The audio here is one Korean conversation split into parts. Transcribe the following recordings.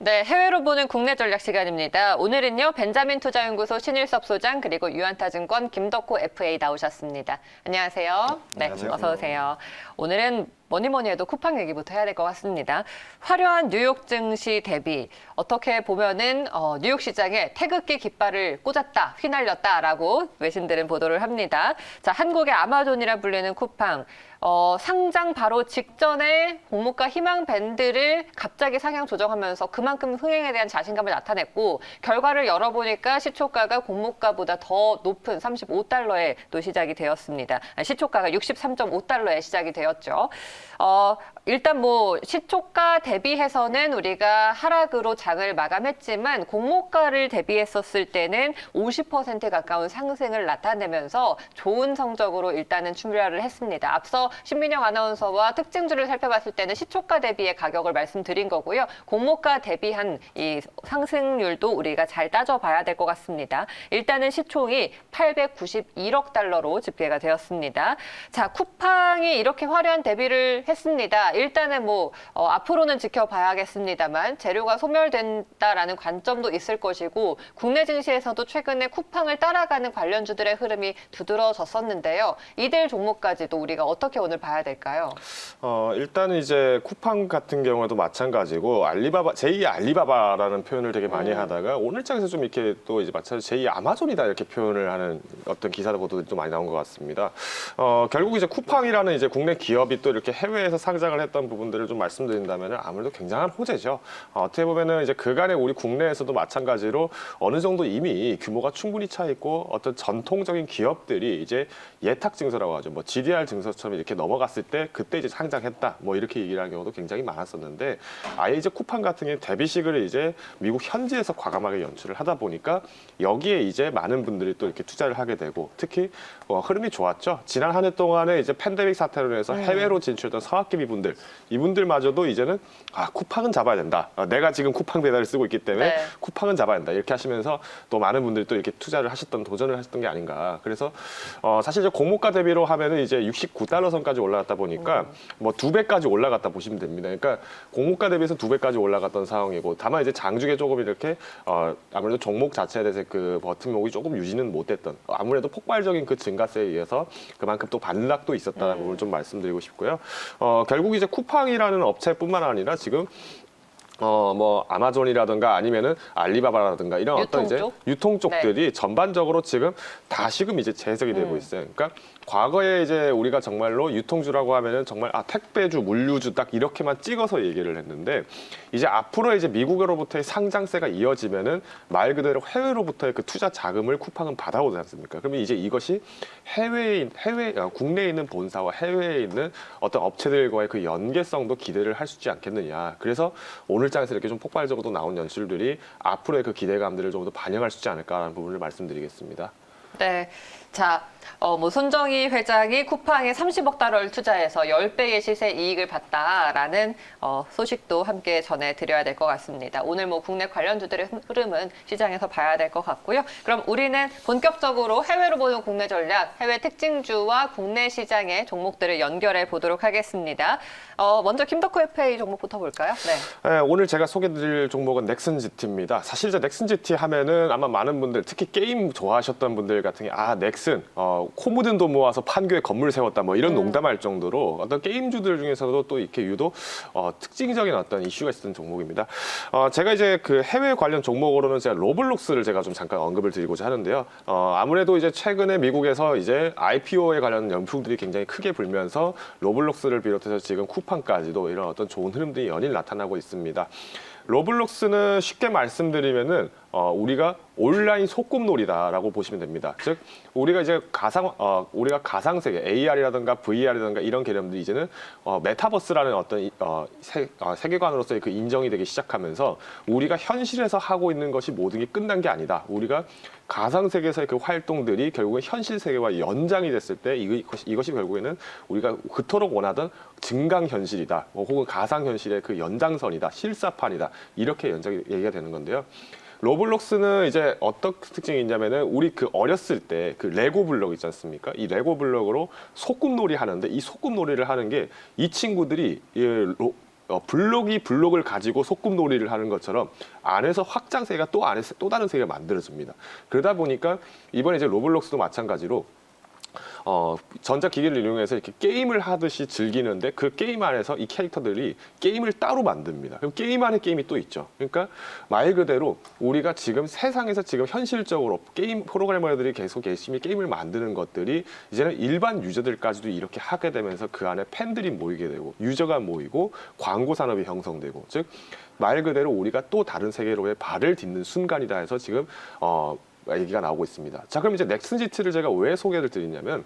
네, 해외로 보는 국내 전략 시간입니다. 오늘은요, 벤자민 투자연구소 신일섭 소장 그리고 유한타증권 김덕호 FA 나오셨습니다. 안녕하세요. 네, 안녕하세요. 어서 오세요. 오늘은 뭐니 해도 쿠팡 얘기부터 해야 될 것 같습니다. 화려한 뉴욕 증시 대비 어떻게 보면은 뉴욕 시장에 태극기 깃발을 꽂았다, 휘날렸다라고 외신들은 보도를 합니다. 자, 한국의 아마존이라 불리는 쿠팡. 상장 바로 직전에 공모가 희망 밴드를 갑자기 상향 조정하면서 그만큼 흥행에 대한 자신감을 나타냈고 결과를 열어보니까 시초가가 공모가보다 더 높은 35달러에 또 시작이 되었습니다. 시초가가 63.5달러에 시작이 되었죠. 일단 뭐 시초가 대비해서는 우리가 하락으로 장을 마감했지만 공모가를 대비했었을 때는 50% 가까운 상승을 나타내면서 좋은 성적으로 일단은 출발을 했습니다. 앞서 신민영 아나운서와 특징주를 살펴봤을 때는 시초가 대비의 가격을 말씀드린 거고요. 공모가 대비한 이 상승률도 우리가 잘 따져봐야 될 것 같습니다. 일단은 시총이 891억 달러로 집계가 되었습니다. 자, 쿠팡이 이렇게 화려한 대비를 했습니다. 일단은 뭐 앞으로는 지켜봐야겠습니다만 재료가 소멸된다라는 관점도 있을 것이고 국내 증시에서도 최근에 쿠팡을 따라가는 관련주들의 흐름이 두드러졌었는데요. 이들 종목까지도 우리가 어떻게 오늘 봐야 될까요? 일단은 이제 쿠팡 같은 경우도 마찬가지고 알리바바, 제2 알리바바라는 표현을 되게 많이 하다가 오늘 장에서 좀 이렇게 또 이제 마찬가지로 제2 아마존이다 이렇게 표현을 하는 어떤 기사 보도들이 좀 많이 나온 것 같습니다. 결국 이제 쿠팡이라는 이제 국내 기업이 또 이렇게 해외에서 상장을 했던 부분들을 좀 말씀드린다면 아무래도 굉장한 호재죠. 어떻게 보면은 이제 그간에 우리 국내에서도 마찬가지로 어느 정도 이미 규모가 충분히 차 있고 어떤 전통적인 기업들이 이제 예탁 증서라고 하죠. 뭐 GDR 증서처럼 이렇게 넘어갔을 때 그때 이제 상장했다. 뭐 이렇게 얘기를 하는 경우도 굉장히 많았었는데 아예 이제 쿠팡 같은 경우에 데뷔식을 이제 미국 현지에서 과감하게 연출을 하다 보니까 여기에 이제 많은 분들이 또 이렇게 투자를 하게 되고 특히 흐름이 좋았죠. 지난 한 해 동안에 이제 팬데믹 사태로 인해서 해외로 진출했던 서학기비 분들 이분들마저도 이제는 쿠팡은 잡아야 된다. 내가 지금 쿠팡 배달을 쓰고 있기 때문에 네. 쿠팡은 잡아야 된다. 이렇게 하시면서 또 많은 분들이 또 이렇게 투자를 하셨던 도전을 하셨던 게 아닌가. 그래서 사실 이제 공모가 대비로 하면은 이제 69달러 선까지 올라갔다 보니까 뭐 2배까지 올라갔다 보시면 됩니다. 그러니까 공모가 대비해서 2배까지 올라갔던 상황이고 다만 이제 장중에 조금 이렇게 아무래도 종목 자체에 대해서 그 버팀목이 조금 유지는 못됐던 아무래도 폭발적인 그 증가세에 의해서 그만큼 또 반락도 있었다는 부분을 좀 말씀드리고 싶고요. 결국 이제 쿠팡이라는 업체뿐만 아니라 지금 뭐 아마존이라든가 아니면은 알리바바라든가 이런 어떤 이제 유통 쪽들이 전반적으로 지금 다시금 이제 재해석이 되고 있어요. 그러니까 과거에 이제 우리가 정말로 유통주라고 하면은 정말 택배주, 물류주 딱 이렇게만 찍어서 얘기를 했는데 이제 앞으로 이제 미국으로부터의 상장세가 이어지면은 말 그대로 해외로부터의 그 투자 자금을 쿠팡은 받아오지 않습니까? 그러면 이제 이것이 국내에 있는 본사와 해외에 있는 어떤 업체들과의 그 연계성도 기대를 할 수 있지 않겠느냐. 그래서 오늘 장에서 이렇게 좀 폭발적으로 나온 연출들이 앞으로의 그 기대감들을 좀 더 반영할 수 있지 않을까라는 부분을 말씀드리겠습니다. 네. 자, 뭐 손정희 회장이 쿠팡에 30억 달러를 투자해서 10배의 시세 이익을 봤다라는 소식도 함께 전해드려야 될 것 같습니다. 오늘 뭐 국내 관련주들의 흐름은 시장에서 봐야 될 것 같고요. 그럼 우리는 본격적으로 해외로 보는 국내 전략, 해외 특징주와 국내 시장의 종목들을 연결해 보도록 하겠습니다. 먼저 김덕호 FA 종목부터 볼까요? 네. 네, 오늘 제가 소개드릴 종목은 넥슨GT입니다. 사실 이제 넥슨GT 하면은 아마 많은 분들, 특히 게임 좋아하셨던 분들 같은 게 넥슨 코 묻은 돈 모아서 판교에 건물 세웠다 뭐 이런 농담할 정도로 어떤 게임주들 중에서도 또 이렇게 유독 특징적인 어떤 이슈가 있었던 종목입니다. 제가 이제 그 해외 관련 종목으로는 제가 로블록스를 제가 좀 잠깐 언급을 드리고자 하는데요. 아무래도 이제 최근에 미국에서 이제 IPO에 관련 연풍들이 굉장히 크게 불면서 로블록스를 비롯해서 지금 쿠팡까지도 이런 어떤 좋은 흐름들이 연일 나타나고 있습니다. 로블록스는 쉽게 말씀드리면은 우리가 온라인 소꿉놀이다라고 보시면 됩니다. 즉 우리가 이제 우리가 가상 세계 AR이라든가 VR이라든가 이런 개념들이 이제는 메타버스라는 어떤 세계관으로서의 그 인정이 되기 시작하면서 우리가 현실에서 하고 있는 것이 모든 게 끝난 게 아니다. 우리가 가상 세계에서의 그 활동들이 결국은 현실 세계와 연장이 됐을 때 이것이 결국에는 우리가 그토록 원하던 증강 현실이다. 혹은 가상 현실의 그 연장선이다. 실사판이다. 이렇게 얘기가 되는 건데요. 로블록스는 이제 어떤 특징이 있냐면은 우리 그 어렸을 때 그 레고 블럭 있지 않습니까? 이 레고 블럭으로 소꿉놀이 하는데 이 소꿉놀이를 하는 게 이 친구들이 블록이 블록을 가지고 소꿉놀이를 하는 것처럼 안에서 확장세계가 또 안에서 또 다른 세계가 만들어집니다. 그러다 보니까 이번에 이제 로블록스도 마찬가지로 전자기기를 이용해서 이렇게 게임을 하듯이 즐기는데 그 게임 안에서 이 캐릭터들이 게임을 따로 만듭니다. 그럼 게임 안에 게임이 또 있죠. 그러니까 말 그대로 우리가 지금 세상에서 지금 현실적으로 게임 프로그래머들이 계속 열심히 게임을 만드는 것들이 이제는 일반 유저들까지도 이렇게 하게 되면서 그 안에 팬들이 모이게 되고 유저가 모이고 광고 산업이 형성되고 즉 말 그대로 우리가 또 다른 세계로의 발을 딛는 순간이다 해서 지금 얘기가 나오고 있습니다. 자, 그럼 이제 넥슨 GT를 제가 왜 소개를 드리냐면,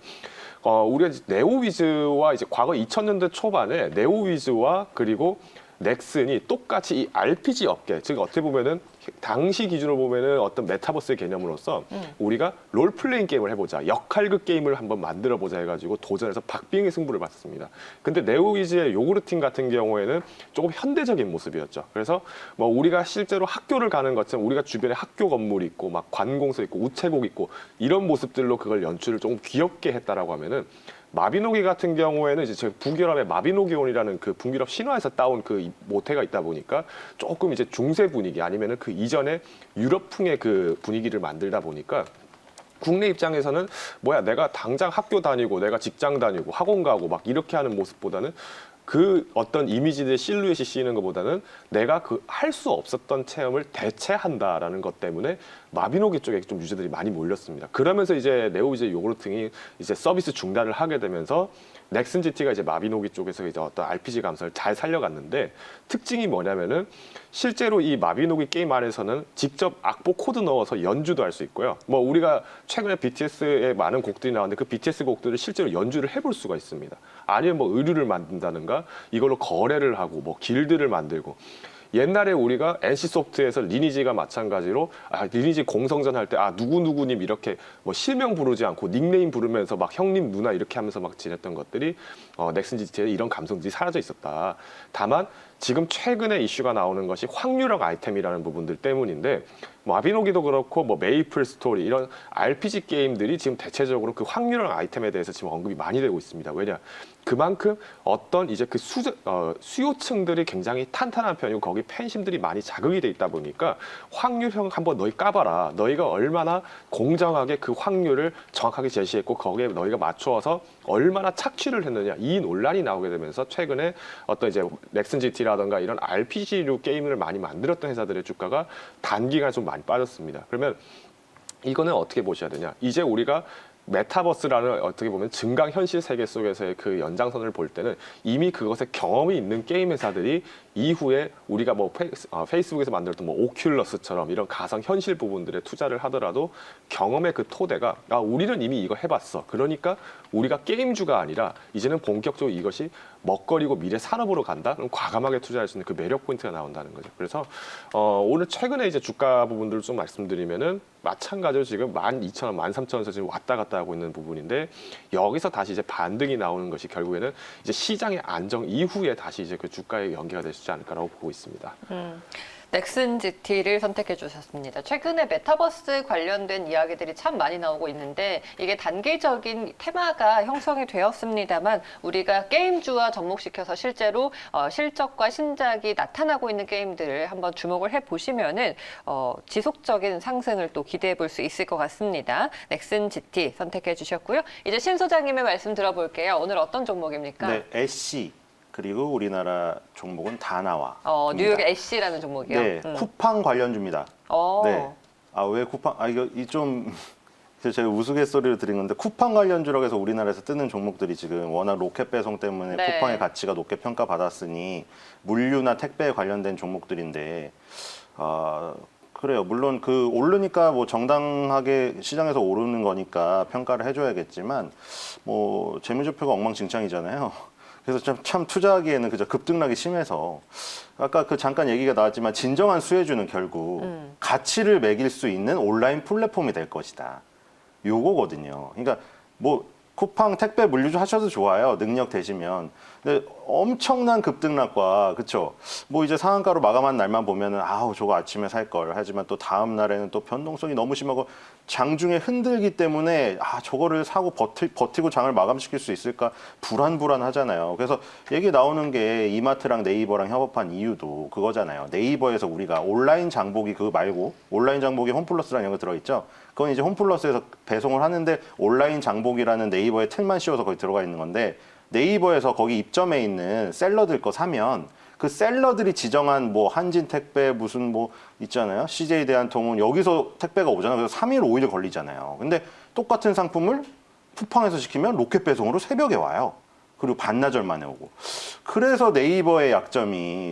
우리가 이제 네오위즈와 이제 과거 2000년대 초반에 네오위즈와 그리고 넥슨이 똑같이 이 RPG 업계, 즉 어떻게 보면은 당시 기준으로 보면은 어떤 메타버스의 개념으로서 우리가 롤플레잉 게임을 해보자, 역할극 게임을 한번 만들어보자 해가지고 도전해서 박빙의 승부를 봤습니다. 근데 네오위즈의 요구르팅 같은 경우에는 조금 현대적인 모습이었죠. 그래서 뭐 우리가 실제로 학교를 가는 것처럼 우리가 주변에 학교 건물이 있고 막 관공서 있고 우체국 있고 이런 모습들로 그걸 연출을 조금 귀엽게 했다라고 하면은 마비노기 같은 경우에는 이제 북유럽의 마비노기온이라는 그 북유럽 신화에서 따온 그 모태가 있다 보니까 조금 이제 중세 분위기 아니면은 그 이전에 유럽풍의 그 분위기를 만들다 보니까 국내 입장에서는 뭐야 내가 당장 학교 다니고 내가 직장 다니고 학원 가고 막 이렇게 하는 모습보다는 그 어떤 이미지들의 실루엣이 씌이는 것보다는 내가 그 할 수 없었던 체험을 대체한다라는 것 때문에 마비노기 쪽에 좀 유저들이 많이 몰렸습니다. 그러면서 이제 네오위즈 요구르팅이 이제 서비스 중단을 하게 되면서 넥슨 GT가 이제 마비노기 쪽에서 이제 어떤 RPG 감성을 잘 살려갔는데 특징이 뭐냐면은 실제로 이 마비노기 게임 안에서는 직접 악보 코드 넣어서 연주도 할 수 있고요. 뭐 우리가 최근에 BTS의 많은 곡들이 나왔는데 그 BTS 곡들을 실제로 연주를 해볼 수가 있습니다. 아니면 뭐 의류를 만든다든가 이걸로 거래를 하고 뭐 길드를 만들고 옛날에 우리가 NC소프트에서 리니지가 마찬가지로 리니지 공성전 할 때 누구누구님 이렇게 뭐 실명 부르지 않고 닉네임 부르면서 막 형님 누나 이렇게 하면서 막 지냈던 것들이 넥슨 GT에 이런 감성들이 사라져 있었다. 다만 지금 최근에 이슈가 나오는 것이 확률형 아이템이라는 부분들 때문인데 마비노기도 그렇고 뭐 메이플 스토리 이런 RPG 게임들이 지금 대체적으로 그 확률형 아이템에 대해서 지금 언급이 많이 되고 있습니다. 왜냐? 그만큼 어떤 이제 그 수요층들이 굉장히 탄탄한 편이고 거기 팬심들이 많이 자극이 돼 있다 보니까 확률형 한번 너희 까봐라. 너희가 얼마나 공정하게 그 확률을 정확하게 제시했고 거기에 너희가 맞추어서 얼마나 착취를 했느냐 이 논란이 나오게 되면서 최근에 어떤 이제 넥슨 GT라든가 이런 RPG류 게임을 많이 만들었던 회사들의 주가가 단기간에 좀 많이 빠졌습니다. 그러면 이거는 어떻게 보셔야 되냐? 이제 우리가 메타버스라는 어떻게 보면 증강현실 세계 속에서의 그 연장선을 볼 때는 이미 그것에 경험이 있는 게임 회사들이 이후에 우리가 뭐 페이스북에서 만들었던 뭐 오큘러스처럼 이런 가상현실 부분들에 투자를 하더라도 경험의 그 토대가 우리는 이미 이거 해봤어. 그러니까 우리가 게임주가 아니라 이제는 본격적으로 이것이 먹거리고 미래 산업으로 간다? 그럼 과감하게 투자할 수 있는 그 매력 포인트가 나온다는 거죠. 그래서 오늘 최근에 이제 주가 부분들을 좀 말씀드리면은 마찬가지로 지금 12,000원, 13,000원에서 지금 왔다 갔다 하고 있는 부분인데 여기서 다시 이제 반등이 나오는 것이 결국에는 이제 시장의 안정 이후에 다시 이제 그 주가에 연계가 될 수 있지 않을까라고 보고 있습니다. 넥슨 GT를 선택해 주셨습니다. 최근에 메타버스 관련된 이야기들이 참 많이 나오고 있는데 이게 단기적인 테마가 형성이 되었습니다만 우리가 게임주와 접목시켜서 실제로 실적과 신작이 나타나고 있는 게임들을 한번 주목을 해보시면은 지속적인 상승을 또 기대해 볼 수 있을 것 같습니다. 넥슨 GT 선택해 주셨고요. 이제 신 소장님의 말씀 들어볼게요. 오늘 어떤 종목입니까? 네, 애쉬. 그리고 우리나라 종목은 다나와. 뉴욕 애쉬라는 종목이요. 네, 쿠팡 관련주입니다. 네. 왜 쿠팡? 이거 좀 제가 우스갯소리를 드린 건데 쿠팡 관련주라고 해서 우리나라에서 뜨는 종목들이 지금 워낙 로켓 배송 때문에 네. 쿠팡의 가치가 높게 평가받았으니 물류나 택배에 관련된 종목들인데 그래요. 물론 그 오르니까 뭐 정당하게 시장에서 오르는 거니까 평가를 해줘야겠지만 뭐 재무제표가 엉망진창이잖아요. 그래서 참 투자하기에는 그저 급등락이 심해서 아까 그 잠깐 얘기가 나왔지만 진정한 수혜주는 결국 가치를 매길 수 있는 온라인 플랫폼이 될 것이다. 요거거든요. 그러니까 뭐 쿠팡 택배 물류주 하셔도 좋아요. 능력 되시면. 근데 엄청난 급등락과 그쵸? 뭐 이제 상한가로 마감한 날만 보면은 아우 저거 아침에 살 걸 하지만 또 다음 날에는 또 변동성이 너무 심하고 장중에 흔들기 때문에 아 저거를 사고 버티고 장을 마감시킬 수 있을까 불안하잖아요. 그래서 얘기 나오는 게 이마트랑 네이버랑 협업한 이유도 그거잖아요. 네이버에서 우리가 온라인 장보기 그거 말고 온라인 장보기 홈플러스라는 거 들어있죠. 그건 이제 홈플러스에서 배송을 하는데 온라인 장보기라는 네이버의 틀만 씌워서 거기 들어가 있는 건데 네이버에서 거기 입점해 있는 셀러들 거 사면 그 셀러들이 지정한 뭐 한진 택배 무슨 뭐 있잖아요. CJ 대한통운 여기서 택배가 오잖아요. 그래서 3일 5일 걸리잖아요. 근데 똑같은 상품을 쿠팡에서 시키면 로켓 배송으로 새벽에 와요. 그리고 반나절 만에 오고. 그래서 네이버의 약점이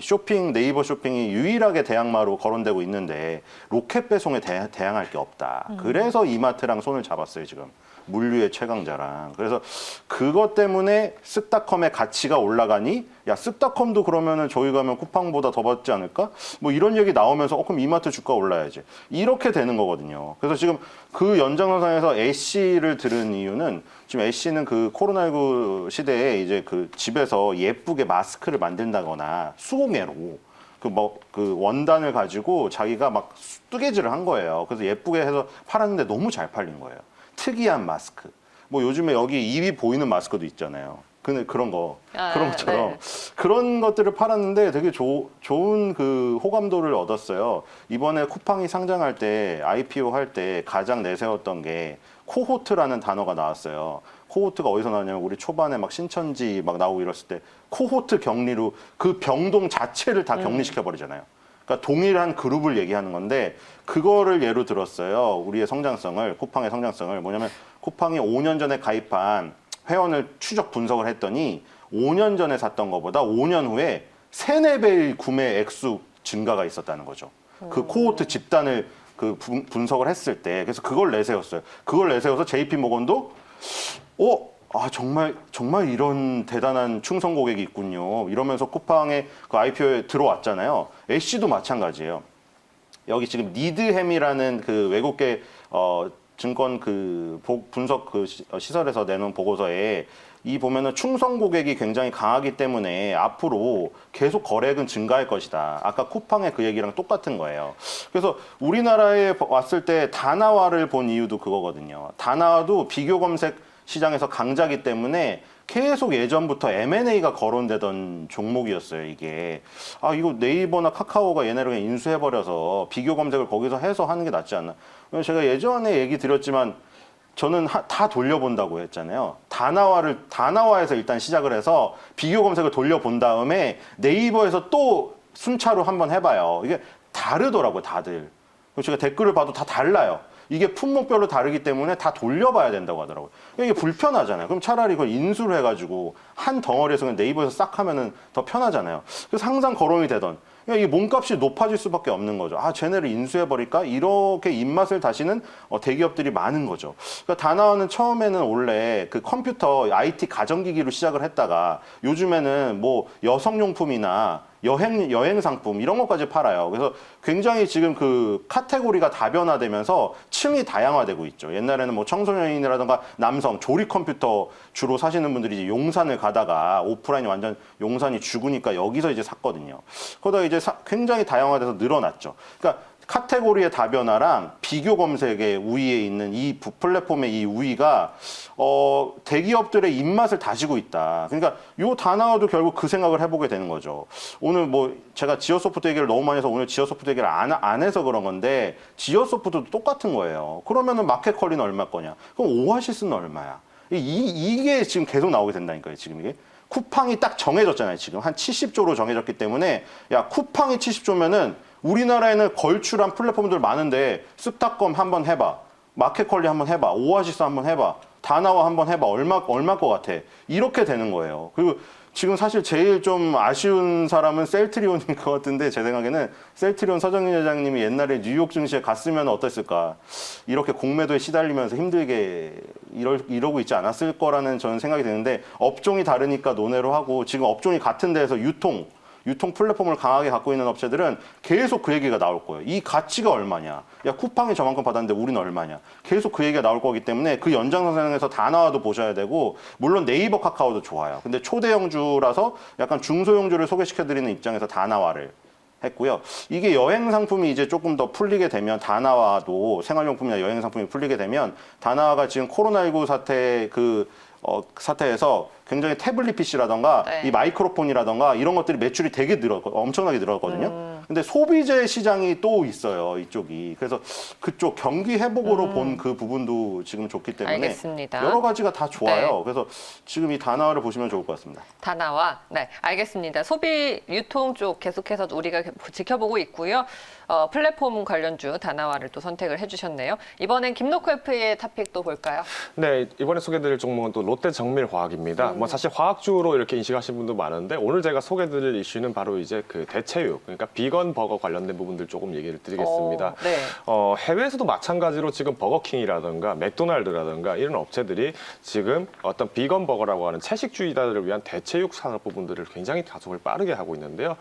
네이버 쇼핑이 유일하게 대항마로 거론되고 있는데 로켓 배송에 대항할 게 없다. 그래서 이마트랑 손을 잡았어요, 지금. 물류의 최강자랑. 그래서 그것 때문에 쓱닷컴의 가치가 올라가니 야 쓱닷컴도 그러면은 저희 가면 쿠팡보다 더 받지 않을까? 뭐 이런 얘기 나오면서 그럼 이마트 주가 올라야지. 이렇게 되는 거거든요. 그래서 지금 그 연장선상에서 애쉬를 들은 이유는 지금 애쉬는 그 코로나19 시대에 이제 그 집에서 예쁘게 마스크를 만든다거나 수공예로 그 원단을 가지고 자기가 막 뜨개질을 한 거예요. 그래서 예쁘게 해서 팔았는데 너무 잘 팔린 거예요. 특이한 마스크. 뭐 요즘에 여기 입이 보이는 마스크도 있잖아요. 그런 것처럼 네. 그런 것들을 팔았는데 되게 좋은 그 호감도를 얻었어요. 이번에 쿠팡이 상장할 때 IPO 할 때 가장 내세웠던 게 코호트라는 단어가 나왔어요. 코호트가 어디서 나왔냐면 우리 초반에 막 신천지 막 나오고 이랬을 때 코호트 격리로 그 병동 자체를 다 격리시켜 버리잖아요. 그러니까 동일한 그룹을 얘기하는 건데 그거를 예로 들었어요. 우리의 성장성을, 쿠팡의 성장성을. 뭐냐면 쿠팡이 5년 전에 가입한 회원을 추적 분석을 했더니 5년 전에 샀던 것보다 5년 후에 3, 4배의 구매 액수 증가가 있었다는 거죠. 그 코호트 집단을 그 분석을 했을 때 그래서 그걸 내세웠어요. 그걸 내세워서 JP 모건도 정말 이런 대단한 충성 고객이 있군요. 이러면서 쿠팡의 그 IPO에 들어왔잖아요. 애쉬도 마찬가지예요. 여기 지금 니드햄이라는 그 외국계 증권 그 분석 그 시설에서 내놓은 보고서에 이 보면은 충성 고객이 굉장히 강하기 때문에 앞으로 계속 거래액은 증가할 것이다. 아까 쿠팡의 그 얘기랑 똑같은 거예요. 그래서 우리나라에 왔을 때 다나와를 본 이유도 그거거든요. 다나와도 비교 검색 시장에서 강자기 때문에 계속 예전부터 M&A가 거론되던 종목이었어요, 이게. 이거 네이버나 카카오가 얘네를 그냥 인수해버려서 비교 검색을 거기서 해서 하는 게 낫지 않나. 제가 예전에 얘기 드렸지만 저는 다 돌려본다고 했잖아요. 다나와에서 일단 시작을 해서 비교 검색을 돌려본 다음에 네이버에서 또 순차로 한번 해봐요. 이게 다르더라고요, 다들. 제가 댓글을 봐도 다 달라요. 이게 품목별로 다르기 때문에 다 돌려봐야 된다고 하더라고요. 이게 불편하잖아요. 그럼 차라리 그걸 인수를 해가지고 한 덩어리에서 그냥 네이버에서 싹 하면은 더 편하잖아요. 그래서 항상 거론이 되던 이 몸값이 높아질 수밖에 없는 거죠. 쟤네를 인수해버릴까? 이렇게 입맛을 다시는 대기업들이 많은 거죠. 그러니까 다나와는 처음에는 원래 그 컴퓨터, IT 가전기기로 시작을 했다가 요즘에는 뭐 여성용품이나 여행 상품 이런 것까지 팔아요. 그래서 굉장히 지금 그 카테고리가 다변화되면서 층이 다양화되고 있죠. 옛날에는 뭐 청소년이라든가 남성 조립 컴퓨터 주로 사시는 분들이 이제 용산을 가다가 오프라인이 완전 용산이 죽으니까 여기서 이제 샀거든요. 그러다가 이제 굉장히 다양화돼서 늘어났죠. 그러니까 카테고리의 다변화랑 비교 검색의 우위에 있는 이 플랫폼의 이 우위가 대기업들의 입맛을 다지고 있다. 그러니까 요 다나와도 결국 그 생각을 해보게 되는 거죠. 오늘 뭐 제가 지오소프트 얘기를 너무 많이 해서 오늘 지오소프트 얘기를 안 해서 그런 건데 지오소프트도 똑같은 거예요. 그러면은 마켓컬리는 얼마 거냐? 그럼 오아시스는 얼마야? 이게 지금 계속 나오게 된다니까요. 지금 이게. 쿠팡이 딱 정해졌잖아요. 지금 한 70조로 정해졌기 때문에 야 쿠팡이 70조면은 우리나라에는 걸출한 플랫폼들 많은데 쓱닷컴 한번 해봐, 마켓컬리 한번 해봐, 오아시스 한번 해봐, 다나와 한번 해봐, 얼마 것 같아? 이렇게 되는 거예요. 그리고 지금 사실 제일 좀 아쉬운 사람은 셀트리온인 것 같은데 제 생각에는 셀트리온 서정민 회장님이 옛날에 뉴욕 증시에 갔으면 어땠을까? 이렇게 공매도에 시달리면서 힘들게 이러고 있지 않았을 거라는 저는 생각이 드는데 업종이 다르니까 논외로 하고 지금 업종이 같은 데에서 유통 플랫폼을 강하게 갖고 있는 업체들은 계속 그 얘기가 나올 거예요. 이 가치가 얼마냐? 야, 쿠팡이 저만큼 받았는데 우리는 얼마냐? 계속 그 얘기가 나올 거기 때문에 그 연장선상에서 다나와도 보셔야 되고, 물론 네이버 카카오도 좋아요. 근데 초대형주라서 약간 중소형주를 소개시켜드리는 입장에서 다나와를 했고요. 이게 여행 상품이 이제 조금 더 풀리게 되면, 다나와도 생활용품이나 여행 상품이 풀리게 되면, 다나와가 지금 코로나19 사태에서 굉장히 태블릿 PC라던가 네. 이 마이크로폰이라던가 이런 것들이 매출이 되게 엄청나게 늘었거든요. 근데 소비재 시장이 또 있어요, 이쪽이. 그래서 그쪽 경기 회복으로 본 그 부분도 지금 좋기 때문에 알겠습니다. 여러 가지가 다 좋아요. 네. 그래서 지금 이 다나와를 보시면 좋을 것 같습니다. 다나와. 네, 알겠습니다. 소비 유통 쪽 계속해서 우리가 지켜보고 있고요. 플랫폼 관련주 다나와를 또 선택을 해주셨네요. 이번엔 김노크 FA의 토픽도 볼까요? 네, 이번에 소개드릴 종목은 또 롯데 정밀화학입니다. 뭐 사실 화학주로 이렇게 인식하시는 분도 많은데 오늘 제가 소개드릴 이슈는 바로 이제 그 대체육, 그러니까 비건 버거 관련된 부분들 조금 얘기를 드리겠습니다. 네. 해외에서도 마찬가지로 지금 버거킹이라든가 맥도날드라든가 이런 업체들이 지금 어떤 비건 버거라고 하는 채식주의자들을 위한 대체육 산업 부분들을 굉장히 가속을 빠르게 하고 있는데요.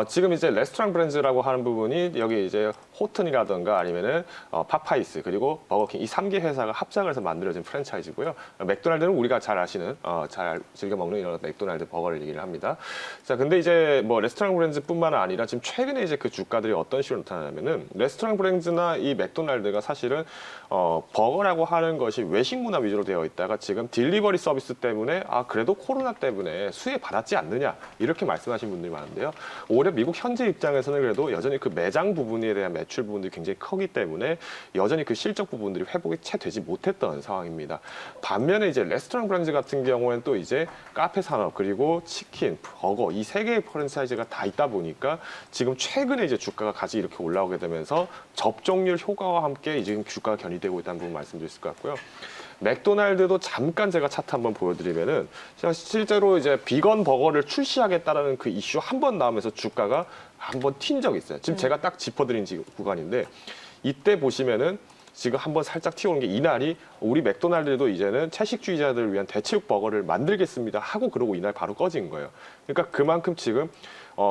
지금 이제 레스토랑 브랜드라고 하는 부분이 여기 이제 호튼이라든가 아니면은 파파이스 그리고 버거킹 이 3개 회사가 합작을 해서 만들어진 프랜차이즈고요. 맥도날드는 우리가 잘 아시는 잘 즐겨 먹는 이런 맥도날드 버거를 얘기를 합니다. 자, 근데 이제 뭐 레스토랑 브랜드뿐만 아니라 지금 최근에 이제 그 주가들이 어떤 식으로 나타나냐면은 레스토랑 브랜드나 이 맥도날드가 사실은 버거라고 하는 것이 외식 문화 위주로 되어 있다가 지금 딜리버리 서비스 때문에 그래도 코로나 때문에 수혜 받았지 않느냐 이렇게 말씀하신 분들이 많은데요. 오히려 미국 현재 입장에서는 그래도 여전히 그 매장 부분에 대한 매출 부분들이 굉장히 크기 때문에 여전히 그 실적 부분들이 회복이 채 되지 못했던 상황입니다. 반면에 이제 레스토랑 브랜드 같은 경우에는 또 이제 카페 산업 그리고 치킨, 버거 이 세 개의 프랜차이즈가 다 있다 보니까 지금 최근에 이제 주가가 같이 이렇게 올라오게 되면서 접종률 효과와 함께 이제 주가가 견인되고 있다는 부분 말씀드릴 수 있을 것 같고요. 맥도날드도 잠깐 제가 차트 한번 보여드리면은 실제로 이제 비건 버거를 출시하겠다라는 그 이슈 한 번 나오면서 주가가 한번 튄 적이 있어요. 지금 제가 딱 짚어드린 구간인데 이때 보시면은 지금 한번 살짝 튀어오는 게 이날이 우리 맥도날드도 이제는 채식주의자들을 위한 대체육 버거를 만들겠습니다 하고 그러고 이날 바로 꺼진 거예요. 그러니까 그만큼 지금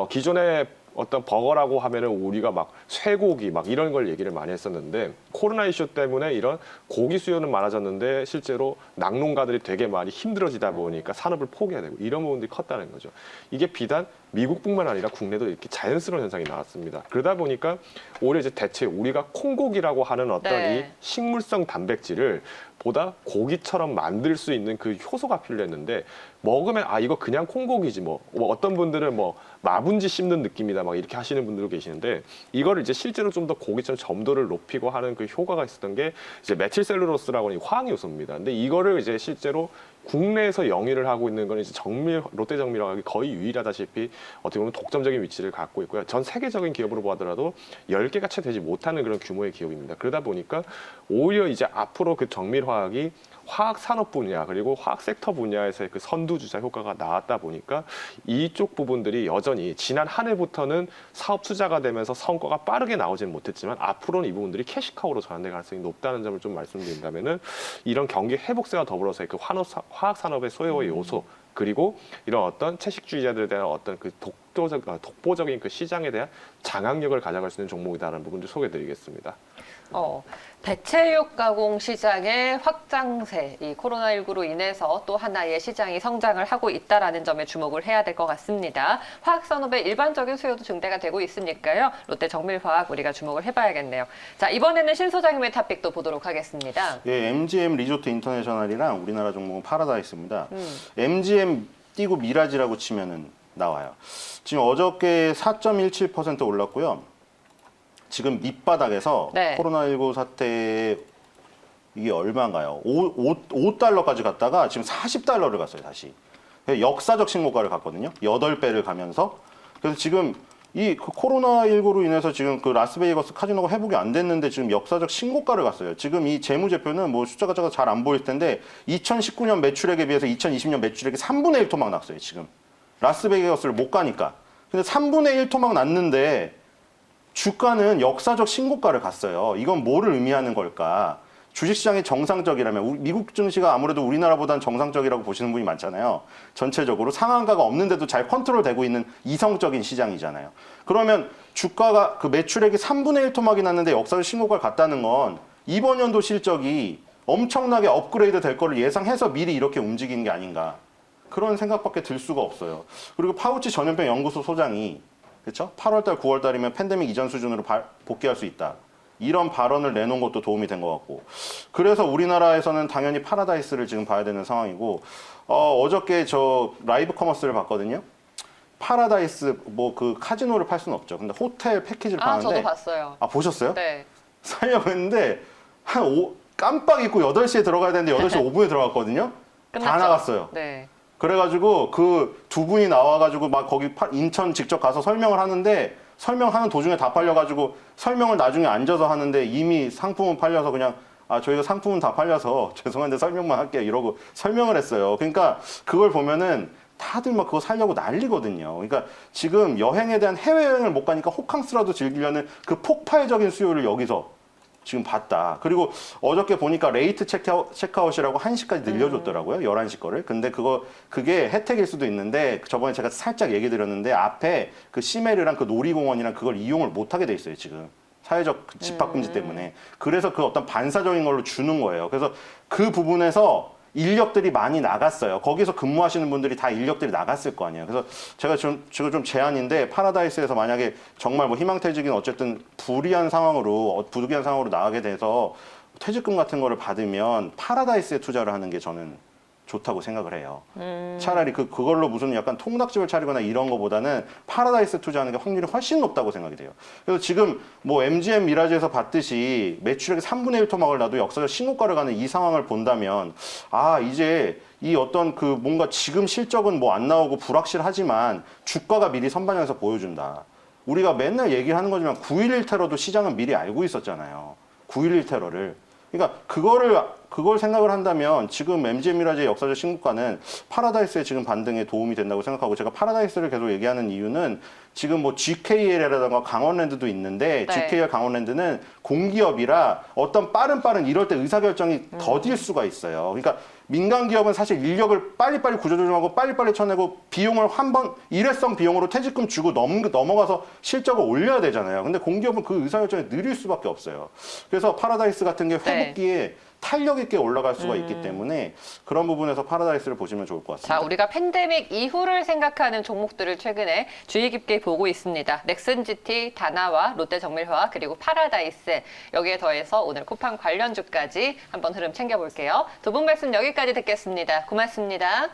기존에 어떤 버거라고 하면은 우리가 막 쇠고기 막 이런 걸 얘기를 많이 했었는데 코로나 이슈 때문에 이런 고기 수요는 많아졌는데 실제로 낙농가들이 되게 많이 힘들어지다 보니까 산업을 포기해야 되고 이런 부분들이 컸다는 거죠. 이게 비단 미국뿐만 아니라 국내도 이렇게 자연스러운 현상이 나왔습니다. 그러다 보니까 오히려 이제 대체 우리가 콩고기라고 하는 어떤 네. 이 식물성 단백질을 보다 고기처럼 만들 수 있는 그 효소가 필요했는데 먹으면 이거 그냥 콩고기지 뭐 어떤 분들은 뭐 마분지 씹는 느낌이다 막 이렇게 하시는 분들도 계시는데 이거를 이제 실제로 좀 더 고기처럼 점도를 높이고 하는 그 효과가 있었던 게 이제 메틸셀룰로스라고 하는 화학 요소입니다. 근데 이거를 이제 실제로 국내에서 영위를 하고 있는 건 이제 롯데 정밀화학이 거의 유일하다시피 어떻게 보면 독점적인 위치를 갖고 있고요. 전 세계적인 기업으로 보더라도 10개가 채 되지 못하는 그런 규모의 기업입니다. 그러다 보니까 오히려 이제 앞으로 그 정밀화학이 화학 산업 분야 그리고 화학 섹터 분야에서의 그 선두주자 효과가 나왔다 보니까 이쪽 부분들이 여전히 지난 한 해부터는 사업 투자가 되면서 성과가 빠르게 나오지는 못했지만 앞으로는 이 부분들이 캐시카우로 전환될 가능성이 높다는 점을 좀 말씀드린다면은 이런 경기 회복세와 더불어서 그 화학 산업의 소요의 요소 그리고 이런 어떤 채식주의자들에 대한 어떤 그 독보적인 그 시장에 대한 장악력을 가져갈 수 있는 종목이다라는 부분도 소개해드리겠습니다. 대체육 가공 시장의 확장세, 이 코로나19로 인해서 또 하나의 시장이 성장을 하고 있다라는 점에 주목을 해야 될 것 같습니다. 화학산업의 일반적인 수요도 증대가 되고 있으니까요. 롯데 정밀화학 우리가 주목을 해봐야겠네요. 자, 이번에는 신 소장님의 토픽도 보도록 하겠습니다. 예, MGM 리조트 인터내셔널이랑 우리나라 종목은 파라다이스입니다. MGM 띄고 미라지라고 치면은 나와요. 지금 어저께 4.17% 올랐고요. 지금 밑바닥에서 네. 코로나19 사태 이게 얼마인가요? 5달러까지 갔다가 지금 40달러를 갔어요, 다시. 역사적 신고가를 갔거든요. 8배를 가면서. 그래서 지금 이 코로나19로 인해서 지금 그 라스베이거스 카지노가 회복이 안 됐는데 지금 역사적 신고가를 갔어요. 지금 이 재무제표는 뭐 숫자가 잘 안 보일 텐데 2019년 매출액에 비해서 2020년 매출액이 3분의 1 토막 났어요, 지금. 라스베이거스를 못 가니까. 근데 3분의 1 토막 났는데 주가는 역사적 신고가를 갔어요. 이건 뭐를 의미하는 걸까? 주식시장이 정상적이라면 미국 증시가 아무래도 우리나라보다는 정상적이라고 보시는 분이 많잖아요. 전체적으로 상한가가 없는데도 잘 컨트롤되고 있는 이성적인 시장이잖아요. 그러면 주가가 그 매출액이 3분의 1 토막이 났는데 역사적 신고가를 갔다는 건 이번 연도 실적이 엄청나게 업그레이드 될 거를 예상해서 미리 이렇게 움직이는 게 아닌가. 그런 생각밖에 들 수가 없어요. 그리고 파우치 전염병 연구소 소장이 그렇죠? 8월달, 9월달이면 팬데믹 이전 수준으로 복귀할 수 있다. 이런 발언을 내놓은 것도 도움이 된 것 같고. 그래서 우리나라에서는 당연히 파라다이스를 지금 봐야 되는 상황이고, 어저께 저 라이브 커머스를 봤거든요. 파라다이스 뭐 그 카지노를 팔 수는 없죠. 근데 호텔 패키지를 파는데. 저도 봤어요. 아, 보셨어요? 네. 사려고 했는데 깜빡 잊고 8시에 들어가야 되는데 8시 5분에 들어갔거든요. 다 끝났죠? 나갔어요. 네. 그래가지고 그 두 분이 나와가지고 막 거기 인천 직접 가서 설명을 하는데 설명하는 도중에 다 팔려가지고 설명을 나중에 앉아서 하는데 이미 상품은 팔려서 그냥 저희가 상품은 다 팔려서 죄송한데 설명만 할게요 이러고 설명을 했어요. 그러니까 그걸 보면은 다들 막 그거 살려고 난리거든요. 그러니까 지금 여행에 대한 해외여행을 못 가니까 호캉스라도 즐기려는 그 폭발적인 수요를 여기서 지금 봤다. 그리고 어저께 보니까 레이트 체크아웃이라고 1시까지 늘려줬더라고요. 11시 거를. 근데 그게 혜택일 수도 있는데 저번에 제가 살짝 얘기 드렸는데 앞에 그 시메르랑 그 놀이공원이랑 그걸 이용을 못 하게 돼 있어요, 지금. 사회적 집합금지 때문에. 그래서 그 어떤 반사적인 걸로 주는 거예요. 그래서 그 부분에서 인력들이 많이 나갔어요. 거기서 근무하시는 분들이 다 인력들이 나갔을 거 아니에요. 그래서 제가 지금 좀 제안인데 파라다이스에서 만약에 정말 뭐 희망퇴직인 어쨌든 불리한 상황으로 나가게 돼서 퇴직금 같은 거를 받으면 파라다이스에 투자를 하는 게 저는 좋다고 생각을 해요. 차라리 그걸로 무슨 약간 통닭집을 차리거나 이런 거보다는 파라다이스 투자하는 게 확률이 훨씬 높다고 생각이 돼요. 그래서 지금 뭐 MGM 미라지에서 봤듯이 매출액이 3분의 1 토막을 나도 역사적 신고가를 가는 이 상황을 본다면 이제 이 어떤 그 뭔가 지금 실적은 뭐 안 나오고 불확실하지만 주가가 미리 선반영해서 보여준다. 우리가 맨날 얘기를 하는 거지만 9.11 테러도 시장은 미리 알고 있었잖아요. 9.11 테러를. 그러니까 그걸 생각을 한다면 지금 MGM 미라지의 역사적 신고가는 파라다이스의 지금 반등에 도움이 된다고 생각하고 제가 파라다이스를 계속 얘기하는 이유는 지금 뭐 GKL이라든가 강원랜드도 있는데 네. GKL 강원랜드는 공기업이라 어떤 빠른 이럴 때 의사결정이 더딜 수가 있어요. 그러니까 민간 기업은 사실 인력을 빨리빨리 구조조정하고 빨리빨리 쳐내고 비용을 한번 일회성 비용으로 퇴직금 주고 넘어가서 실적을 올려야 되잖아요. 근데 공기업은 그 의사결정이 느릴 수밖에 없어요. 그래서 파라다이스 같은 게 회복기에 탄력 있게 올라갈 수가 있기 때문에 그런 부분에서 파라다이스를 보시면 좋을 것 같습니다. 자, 우리가 팬데믹 이후를 생각하는 종목들을 최근에 주의 깊게 보고 있습니다. 넥슨GT, 다나와, 롯데정밀화학, 그리고 파라다이스. 여기에 더해서 오늘 쿠팡 관련주까지 한번 흐름 챙겨볼게요. 두 분 말씀 여기까지 듣겠습니다. 고맙습니다.